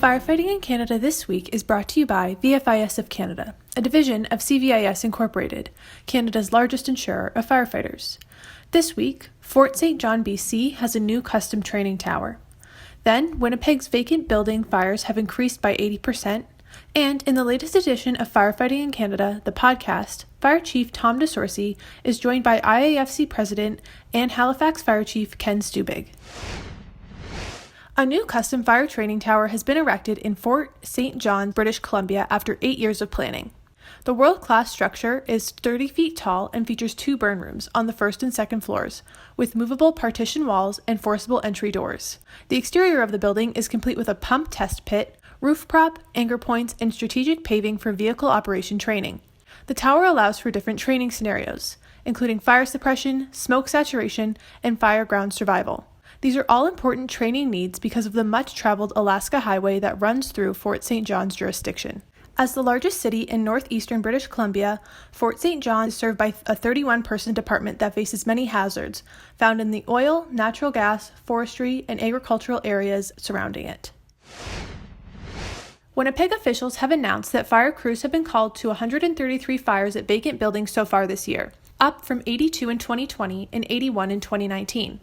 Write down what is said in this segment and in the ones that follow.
Firefighting in Canada this week is brought to you by VFIS of Canada, a division of CVIS Incorporated, Canada's largest insurer of firefighters. This week, Fort St. John, BC has a new custom training tower. Then, Winnipeg's vacant building fires have increased by 80%, and in the latest edition of Firefighting in Canada, the podcast, Fire Chief Tom DeSorcy is joined by IAFC President and Halifax Fire Chief Ken Stubbing. A new custom fire training tower has been erected in Fort St. John, British Columbia after 8 years of planning. The world-class structure is 30 feet tall and features 2 burn rooms on the first and second floors, with movable partition walls and forcible entry doors. The exterior of the building is complete with a pump test pit, roof prop, anchor points, and strategic paving for vehicle operation training. The tower allows for different training scenarios, including fire suppression, smoke saturation, and fire ground survival. These are all important training needs because of the much-traveled Alaska Highway that runs through Fort St. John's jurisdiction. As the largest city in northeastern British Columbia, Fort St. John is served by a 31-person department that faces many hazards found in the oil, natural gas, forestry, and agricultural areas surrounding it. Winnipeg officials have announced that fire crews have been called to 133 fires at vacant buildings so far this year, up from 82 in 2020 and 81 in 2019.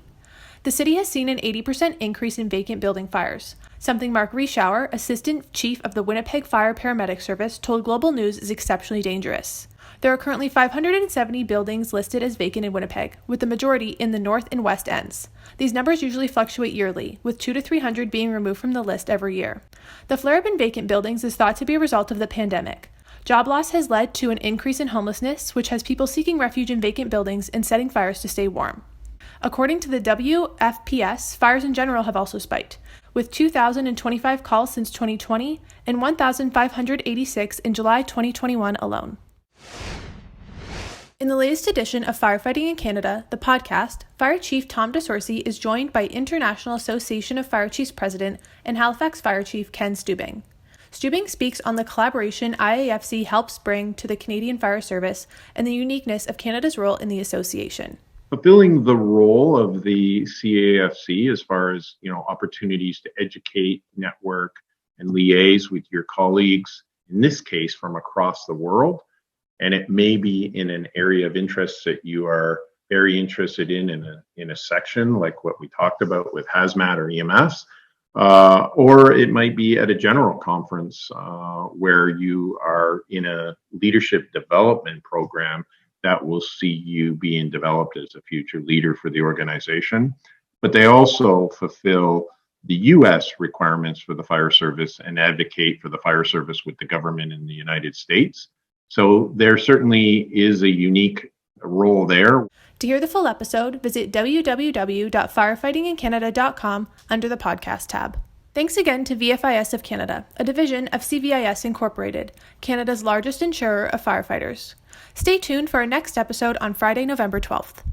The city has seen an 80% increase in vacant building fires, something Mark Reschauer, Assistant Chief of the Winnipeg Fire Paramedic Service, told Global News is exceptionally dangerous. There are currently 570 buildings listed as vacant in Winnipeg, with the majority in the north and west ends. These numbers usually fluctuate yearly, with 200 to 300 being removed from the list every year. The flare-up in vacant buildings is thought to be a result of the pandemic. Job loss has led to an increase in homelessness, which has people seeking refuge in vacant buildings and setting fires to stay warm. According to the WFPS, fires in general have also spiked, with 2,025 calls since 2020 and 1,586 in July 2021 alone. In the latest edition of Firefighting in Canada, the podcast, Fire Chief Tom DeSorcy is joined by International Association of Fire Chiefs President and Halifax Fire Chief Ken Stubbing. Stubbing speaks on the collaboration IAFC helps bring to the Canadian Fire Service and the uniqueness of Canada's role in the association. Fulfilling the role of the CAFC as far as, opportunities to educate, network, and liaise with your colleagues, in this case from across the world. And it may be in an area of interest that you are very interested in a section like what we talked about with hazmat or EMS, or it might be at a general conference where you are in a leadership development program that will see you being developed as a future leader for the organization. But they also fulfill the U.S. requirements for the fire service and advocate for the fire service with the government in the United States. So there certainly is a unique role there. To hear the full episode, visit www.firefightingincanada.com under the podcast tab. Thanks again to VFIS of Canada, a division of CVIS Incorporated, Canada's largest insurer of firefighters. Stay tuned for our next episode on Friday, November 12th.